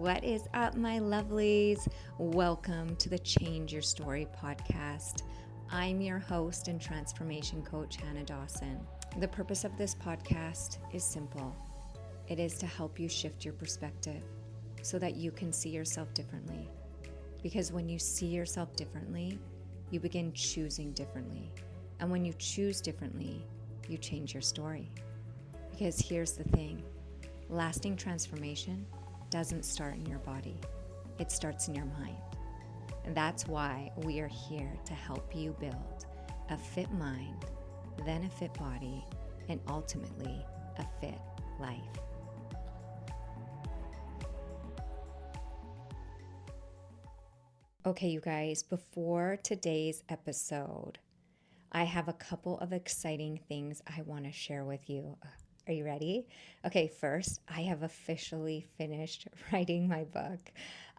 What is up, my lovelies? Welcome to the Change Your Story podcast. I'm your host and transformation coach, Hannah Dawson. The purpose of this podcast is simple. It is to help you shift your perspective so that you can see yourself differently. Because when you see yourself differently, you begin choosing differently. And when you choose differently, you change your story. Because here's the thing, lasting transformation doesn't start in your body. It starts in your mind. And that's why we are here to help you build a fit mind, then a fit body, and ultimately a fit life. Okay, you guys, before today's episode, I have a couple of exciting things I want to share with you. Are you ready? Okay, first, I have officially finished writing my book.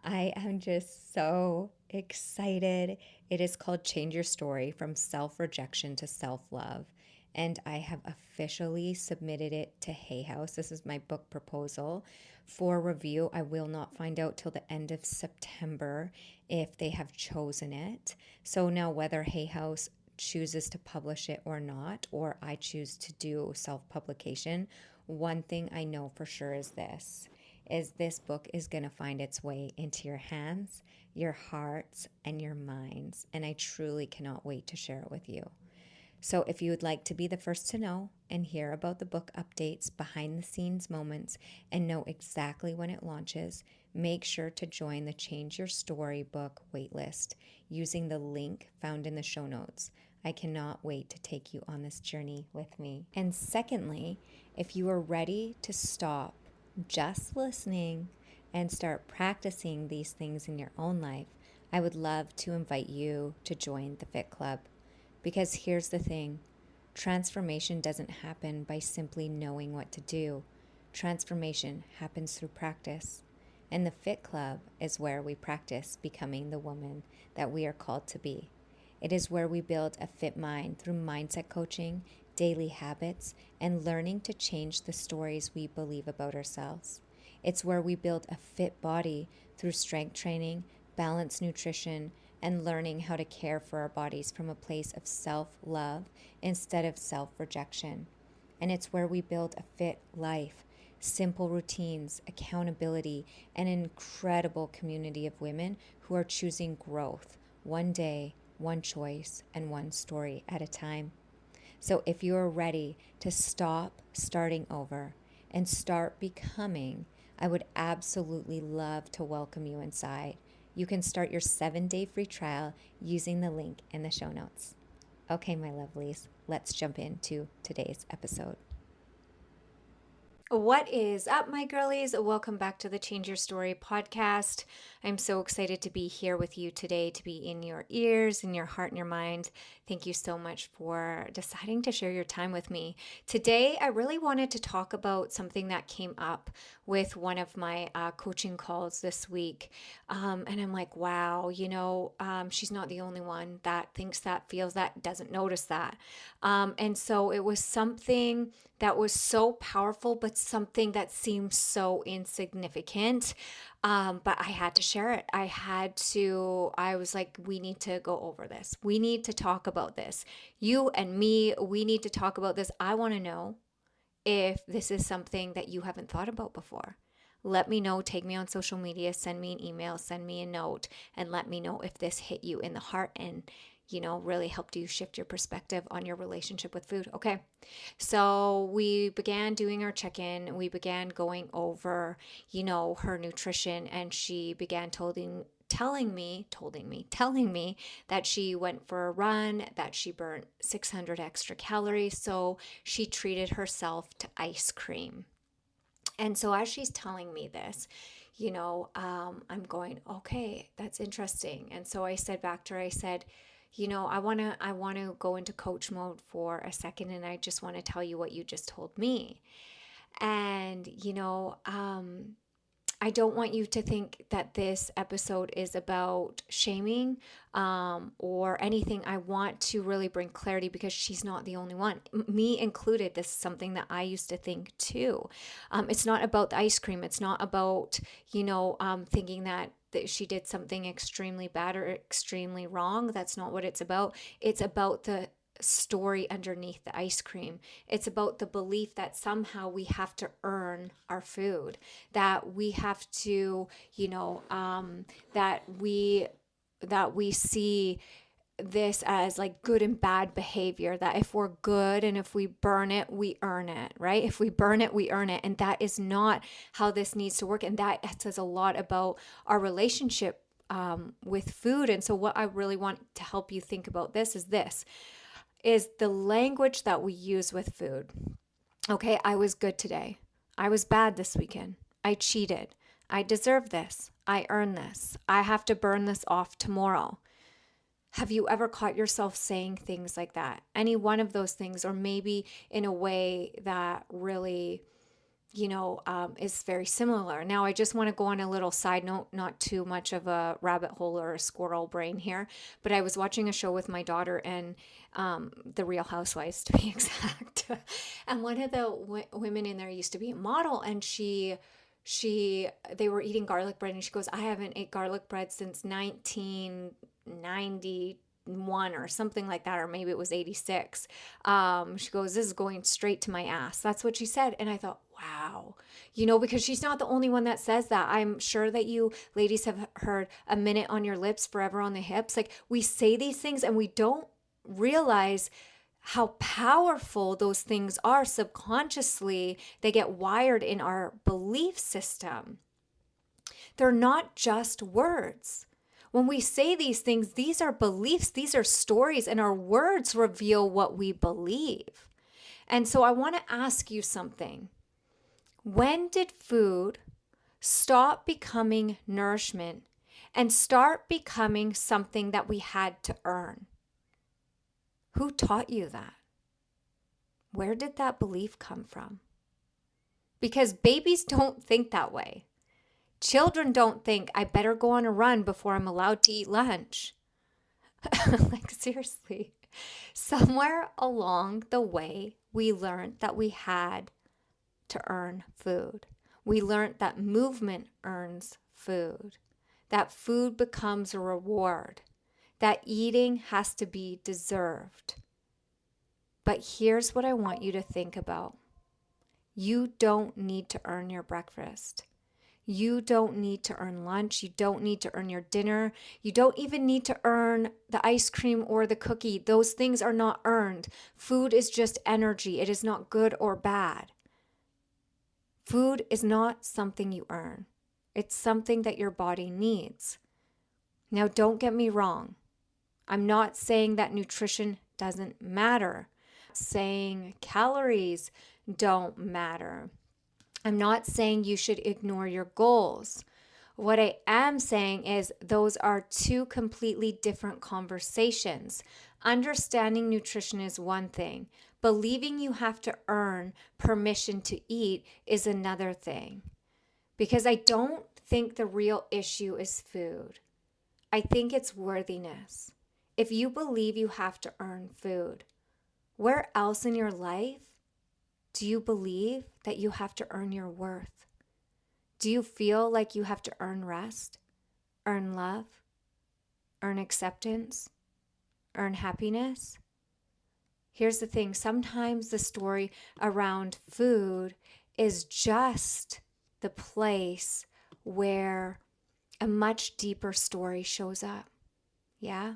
I am just so excited. It is called Change Your Story from Self-Rejection to Self-Love. And I have officially submitted it to Hay House. This is my book proposal for review. I will not find out till the end of September if they have chosen it. So now whether Hay House chooses to publish it or not, or I choose to do self-publication, one thing I know for sure is this book is going to find its way into your hands, your hearts, and your minds. And I truly cannot wait to share it with you. So if you would like to be the first to know and hear about the book updates, behind the scenes moments, and know exactly when it launches, make sure to join the Change Your Story book waitlist using the link found in the show notes. I cannot wait to take you on this journey with me. And secondly, if you are ready to stop just listening and start practicing these things in your own life, I would love to invite you to join the Fit Club. Because here's the thing, transformation doesn't happen by simply knowing what to do. Transformation happens through practice. And the Fit Club is where we practice becoming the woman that we are called to be. It is where we build a fit mind through mindset coaching, daily habits, and learning to change the stories we believe about ourselves. It's where we build a fit body through strength training, balanced nutrition, and learning how to care for our bodies from a place of self-love instead of self-rejection. And it's where we build a fit life, simple routines, accountability, and an incredible community of women who are choosing growth, one day, one choice, and one story at a time. So if you are ready to stop starting over and start becoming, I would absolutely love to welcome you inside. You can start your 7-day free trial using the link in the show notes. Okay, my lovelies, let's jump into today's episode. What is up, my girlies? Welcome back to the Change Your Story podcast. I'm so excited to be here with you today, to be in your ears, in your heart, and your mind. Thank you so much for deciding to share your time with me. Today, I really wanted to talk about something that came up with one of my coaching calls this week. And I'm like, wow, she's not the only one that thinks that, feels that, doesn't notice that. And so it was something that was so powerful, but something that seemed so insignificant. But I had to share it. I was like, we need to go over this. We need to talk about this. You and me, we need to talk about this. I want to know if this is something that you haven't thought about before. Let me know, take me on social media, send me an email, send me a note, and let me know if this hit you in the heart and really helped you shift your perspective on your relationship with food. Okay. So we began doing our check-in. We began going over, her nutrition, and she began telling me that she went for a run, that she burnt 600 extra calories. So she treated herself to ice cream. And so as she's telling me this, I'm going, okay, that's interesting. And so I said back to her, I said, I want to go into coach mode for a second, and I just want to tell you what you just told me. And, I don't want you to think that this episode is about shaming or anything. I want to really bring clarity because she's not the only one, me included. This is something that I used to think too. It's not about the ice cream. It's not about, thinking that she did something extremely bad or extremely wrong. That's not what it's about. It's about the story underneath the ice cream. It's about the belief that somehow we have to earn our food, that we have to, that we see this as like good and bad behavior, that if we're good and if we burn it, we earn it, right? If we burn it, we earn it. And that is not how this needs to work. And that says a lot about our relationship with food. And so what I really want to help you think about this is the language that we use with food. Okay, I was good today. I was bad this weekend. I cheated. I deserve this. I earn this. I have to burn this off tomorrow. Have you ever caught yourself saying things like that? Any one of those things, or maybe in a way that really, is very similar. Now, I just want to go on a little side note, not too much of a rabbit hole or a squirrel brain here, but I was watching a show with my daughter and The Real Housewives, to be exact. And one of the women in there used to be a model, and they were eating garlic bread, and she goes, I haven't ate garlic bread since 1991 or something like that, or maybe it was 86. She goes, this is going straight to my ass. That's what she said. And I thought, wow, because she's not the only one that says that. I'm sure that you ladies have heard a minute on your lips, forever on the hips. Like, we say these things and we don't realize how powerful those things are subconsciously. They get wired in our belief system. They're not just words. When we say these things, these are beliefs, these are stories, and our words reveal what we believe. And so I want to ask you something. When did food stop becoming nourishment and start becoming something that we had to earn? Who taught you that? Where did that belief come from? Because babies don't think that way. Children don't think, I better go on a run before I'm allowed to eat lunch. Like, seriously. Somewhere along the way, we learned that we had to earn food. We learned that movement earns food, that food becomes a reward, that eating has to be deserved. But here's what I want you to think about. You don't need to earn your breakfast. You don't need to earn lunch. You don't need to earn your dinner. You don't even need to earn the ice cream or the cookie. Those things are not earned. Food is just energy. It is not good or bad. Food is not something you earn. It's something that your body needs. Now, don't get me wrong. I'm not saying that nutrition doesn't matter. I'm saying calories don't matter. I'm not saying you should ignore your goals. What I am saying is those are two completely different conversations. Understanding nutrition is one thing. Believing you have to earn permission to eat is another thing. Because I don't think the real issue is food. I think it's worthiness. If you believe you have to earn food, where else in your life do you believe that you have to earn your worth? Do you feel like you have to earn rest, earn love, earn acceptance, earn happiness? Here's the thing. Sometimes the story around food is just the place where a much deeper story shows up. Yeah?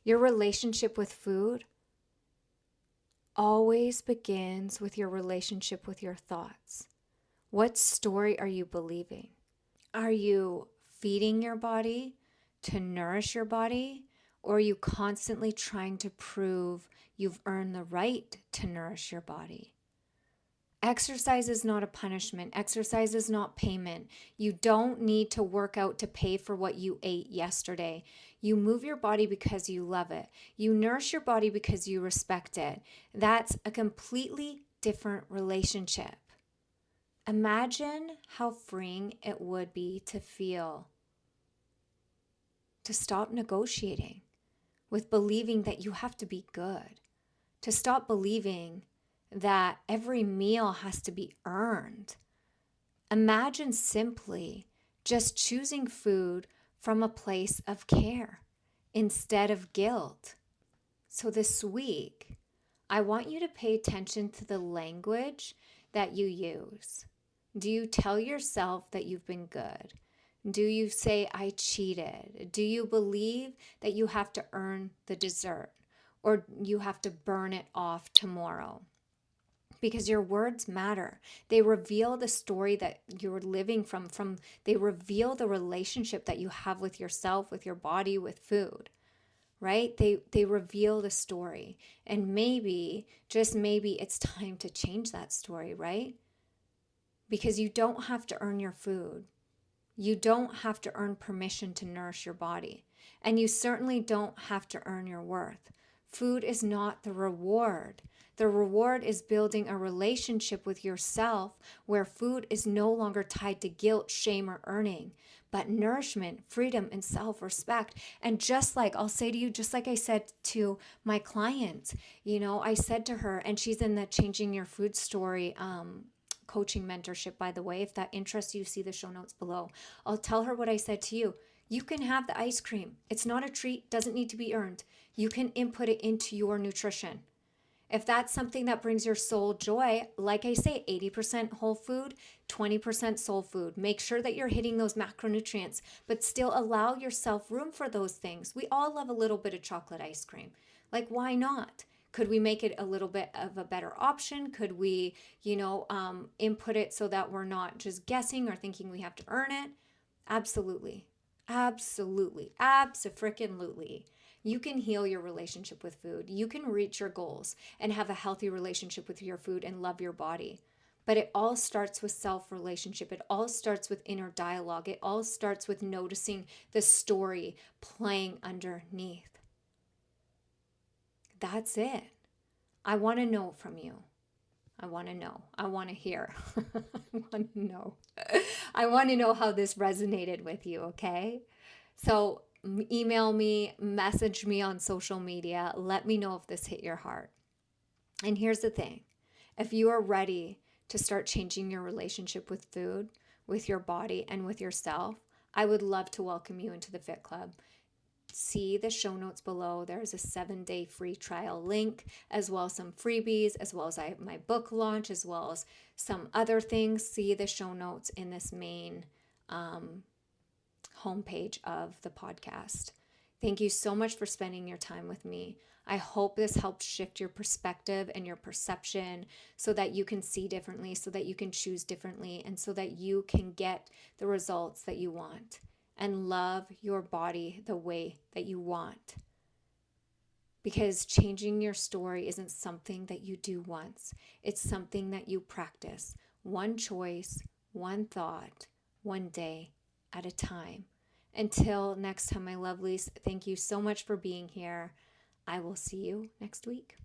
Your relationship with food always begins with your relationship with your thoughts. What story are you believing? Are you feeding your body to nourish your body? Or are you constantly trying to prove you've earned the right to nourish your body? Exercise is not a punishment. Exercise is not payment. You don't need to work out to pay for what you ate yesterday. You move your body because you love it. You nourish your body because you respect it. That's a completely different relationship. Imagine how freeing it would be to feel, to stop negotiating with believing that you have to be good, to stop believing that every meal has to be earned. Imagine simply just choosing food from a place of care instead of guilt. So this week, I want you to pay attention to the language that you use. Do you tell yourself that you've been good? Do you say, I cheated? Do you believe that you have to earn the dessert or you have to burn it off tomorrow? Because your words matter. They reveal the story that you're living from they reveal the relationship that you have with yourself, with your body, with food. Right? They reveal the story. And maybe, just maybe, it's time to change that story, right? Because you don't have to earn your food. You don't have to earn permission to nourish your body. And you certainly don't have to earn your worth. Food is not the reward. The reward is building a relationship with yourself where food is no longer tied to guilt, shame, or earning, but nourishment, freedom, and self-respect. And just like I'll say to you, just like I said to my client, I said to her, and she's in the Changing Your Food Story coaching mentorship, by the way. If that interests you, see the show notes below. I'll tell her what I said to you. You can have the ice cream. It's not a treat, doesn't need to be earned. You can input it into your nutrition. If that's something that brings your soul joy, like I say, 80% whole food, 20% soul food. Make sure that you're hitting those macronutrients, but still allow yourself room for those things. We all love a little bit of chocolate ice cream. Like, why not? Could we make it a little bit of a better option? Could we, input it so that we're not just guessing or thinking we have to earn it? Absolutely. Absolutely. Abso-freaking-lutely. You can heal your relationship with food. You can reach your goals and have a healthy relationship with your food and love your body. But it all starts with self-relationship. It all starts with inner dialogue. It all starts with noticing the story playing underneath. That's it. I want to know from you. I want to know. I want to hear. I want to know. I want to know how this resonated with you, okay? So email me, message me on social media. Let me know if this hit your heart. And here's the thing. If you are ready to start changing your relationship with food, with your body, and with yourself, I would love to welcome you into the Fit Club. See the show notes below. There's a 7-day free trial link, as well as some freebies, as well as I have my book launch, as well as some other things. See the show notes in this main homepage of the podcast. Thank you so much for spending your time with me. I hope this helped shift your perspective and your perception so that you can see differently, so that you can choose differently, and so that you can get the results that you want and love your body the way that you want. Because changing your story isn't something that you do once. It's something that you practice. One choice, one thought, one day at a time. Until next time, my lovelies, thank you so much for being here. I will see you next week.